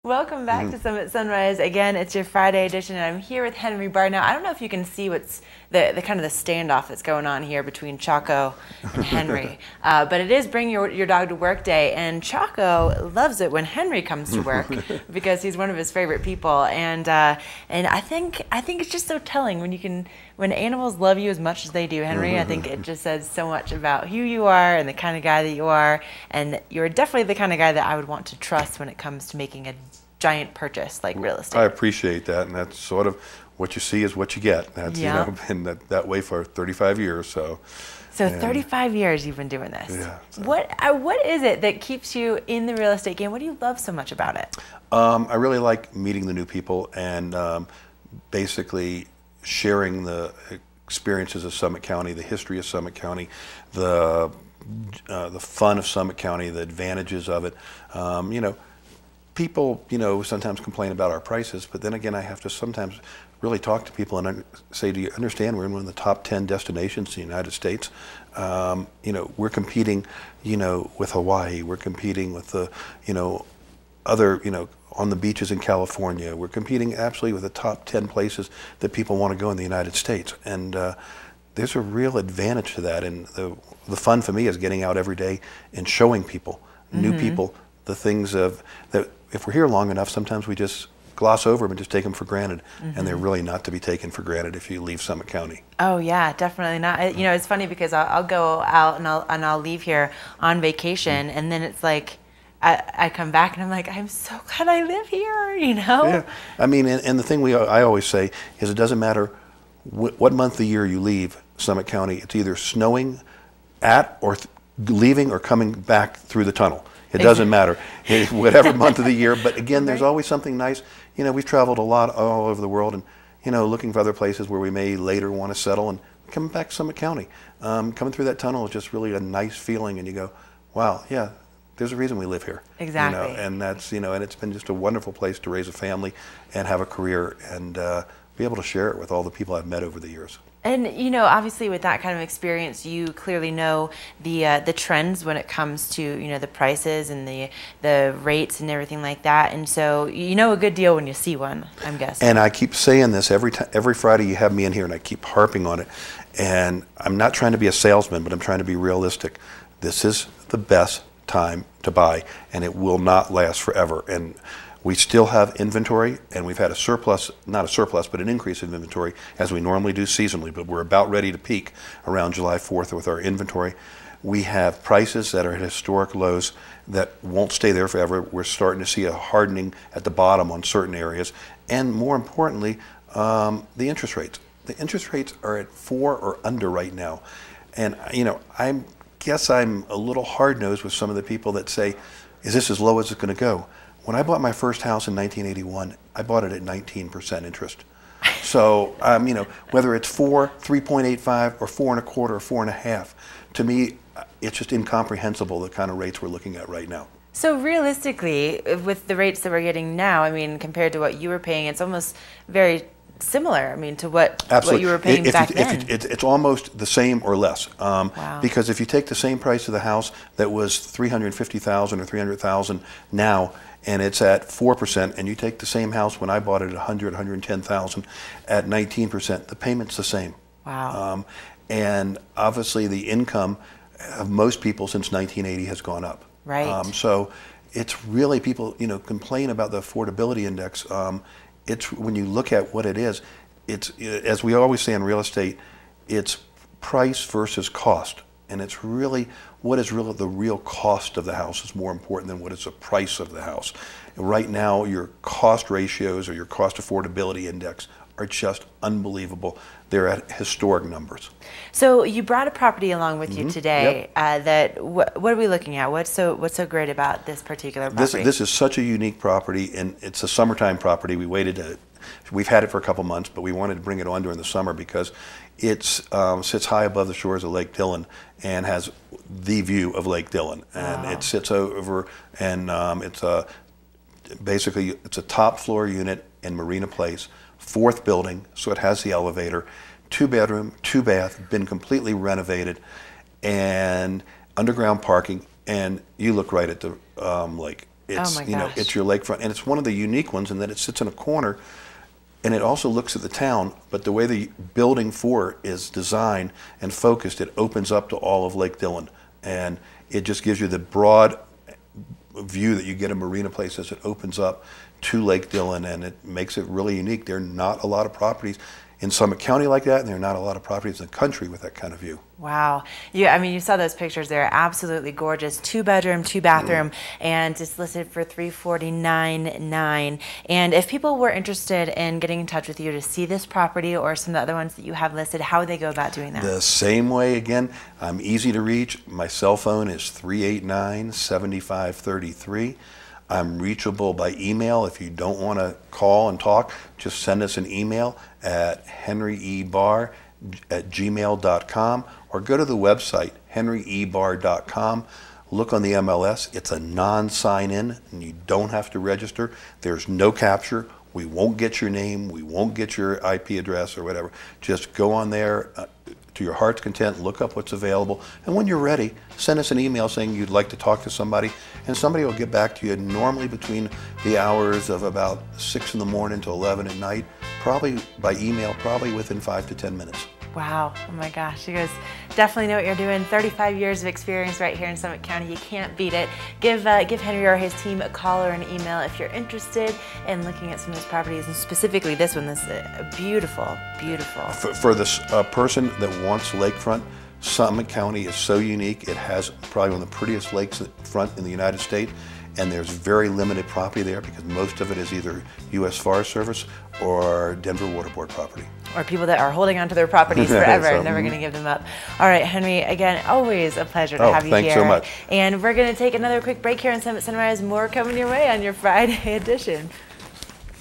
Welcome back to Summit Sunrise. Again, it's your Friday edition, and I'm here with Henry Barr. Now, I don't know if you can see what's the kind of the standoff that's going on here between Chaco and Henry, but it is Bring Your Dog to Work Day, and Chaco loves it when Henry comes to work because he's one of his favorite people, and I think it's just so telling when animals love you as much as they do, Henry. I think it just says so much about who you are and the kind of guy that you are, and you're definitely the kind of guy that I would want to trust when it comes to making a giant purchase like real estate. I appreciate that, and that's sort of what you see is what you get. That's Yeah. you know, been that way for 35 years. So 35 years you've been doing this. Yeah, so. What is it that keeps you in the real estate game? What do you love so much about it? I really like meeting the new people and basically sharing the experiences of Summit County, the history of Summit County, the fun of Summit County, the advantages of it. People, sometimes complain about our prices, but then again, I have to sometimes really talk to people and say, do you understand we're in one of the top 10 destinations in the United States? We're competing, with Hawaii. We're competing with the, other, on the beaches in California. We're competing absolutely with the top 10 places that people want to go in the United States. And there's a real advantage to that. And the fun for me is getting out every day and showing people, new people, the things that if we're here long enough, sometimes we just gloss over them and just take them for granted, and they're really not to be taken for granted if you leave Summit County. Oh yeah, definitely not. It's funny because I'll go out and I'll leave here on vacation, and then it's like I come back and I'm like, I'm so glad I live here. Yeah, I mean, and the thing I always say is it doesn't matter what month of the year you leave Summit County. It's either snowing at or leaving or coming back through the tunnel. It doesn't matter, whatever month of the year. But again, there's always something nice. We've traveled a lot all over the world, and looking for other places where we may later want to settle. And coming back to Summit County, coming through that tunnel is just really a nice feeling. And you go, wow, yeah, there's a reason we live here. Exactly. And that's and it's been just a wonderful place to raise a family and have a career and be able to share it with all the people I've met over the years. And obviously with that kind of experience, you clearly know the trends when it comes to the prices and the rates and everything like that. And so you know a good deal when you see one, I'm guessing. And I keep saying this every Friday you have me in here, and I keep harping on it. And I'm not trying to be a salesman, but I'm trying to be realistic. This is the best time to buy, and it will not last forever. And we still have inventory, and we've had a surplus, not a surplus, but an increase in inventory as we normally do seasonally, but we're about ready to peak around July 4th with our inventory. We have prices that are at historic lows that won't stay there forever. We're starting to see a hardening at the bottom on certain areas, and more importantly, the interest rates. The interest rates are at 4 or under right now, and I guess I'm a little hard-nosed with some of the people that say, is this as low as it's going to go? When I bought my first house in 1981, I bought it at 19% interest. So, whether it's 4, 3.85, or 4.25, or 4.5, to me, it's just incomprehensible the kind of rates we're looking at right now. So realistically, with the rates that we're getting now, compared to what you were paying, it's almost very similar. To what you were paying back then. It's almost the same or less. Wow. Because if you take the same price of the house that was $350,000 or $300,000 now, and it's at 4%, and you take the same house when I bought it at $110,000 at 19%, the payment's the same. Wow. And obviously the income of most people since 1980 has gone up. Right. So it's really, people complain about the affordability index. It's when you look at what it is, it's, as we always say in real estate, it's price versus cost. And it's really, what is really the real cost of the house is more important than what is the price of the house. And right now, your cost ratios or your cost affordability index are just unbelievable. They're at historic numbers. So you brought a property along with you today. Yep. What are we looking at? What's so great about this particular property? This is such a unique property, and it's a summertime property. We've had it for a couple months, but we wanted to bring it on during the summer because it sits high above the shores of Lake Dillon and has the view of Lake Dillon. And it sits over, and basically it's a top floor unit in Marina Place, 4th building, so it has the elevator, 2-bedroom, 2-bath, been completely renovated, and underground parking. And you look right at the lake. It's, my you know, gosh. it's your lakefront, and it's one of the unique ones in that it sits in a corner, and it also looks at the town, but the way the building for it is designed and focused, it opens up to all of Lake Dillon, and it just gives you the broad view that you get in Marina Place as it opens up to Lake Dillon, and it makes it really unique. There are not a lot of properties in Summit County like that, and there are not a lot of properties in the country with that kind of view. Wow. I mean, you saw those pictures. They're absolutely gorgeous. 2-bedroom, 2-bathroom, and it's listed for $349,900. And if people were interested in getting in touch with you to see this property or some of the other ones that you have listed, how would they go about doing that? The same way, again, I'm easy to reach. My cell phone is 389-7533. I'm reachable by email. If you don't want to call and talk, just send us an email at henryebarr@gmail.com or go to the website, henryebarr.com. Look on the MLS. It's a non-sign-in, and you don't have to register. There's no capture. We won't get your name. We won't get your IP address or whatever. Just go on there to your heart's content, look up what's available, and when you're ready, send us an email saying you'd like to talk to somebody, and somebody will get back to you normally between the hours of about 6 in the morning to 11 at night, probably by email, probably within 5 to 10 minutes. Wow. Oh my gosh. You guys definitely know what you're doing. 35 years of experience right here in Summit County. You can't beat it. Give Henry or his team a call or an email if you're interested in looking at some of these properties, and specifically this one. This is beautiful, beautiful. For this person that wants lakefront, Summit County is so unique. It has probably one of the prettiest lakefront in the United States, and there's very limited property there because most of it is either U.S. Forest Service or Denver Water Board property. Or people that are holding onto their properties forever and never going to give them up. All right, Henry, again, always a pleasure to have you here. Thanks so much. And we're going to take another quick break here on Summit Sunrise. More coming your way on your Friday edition.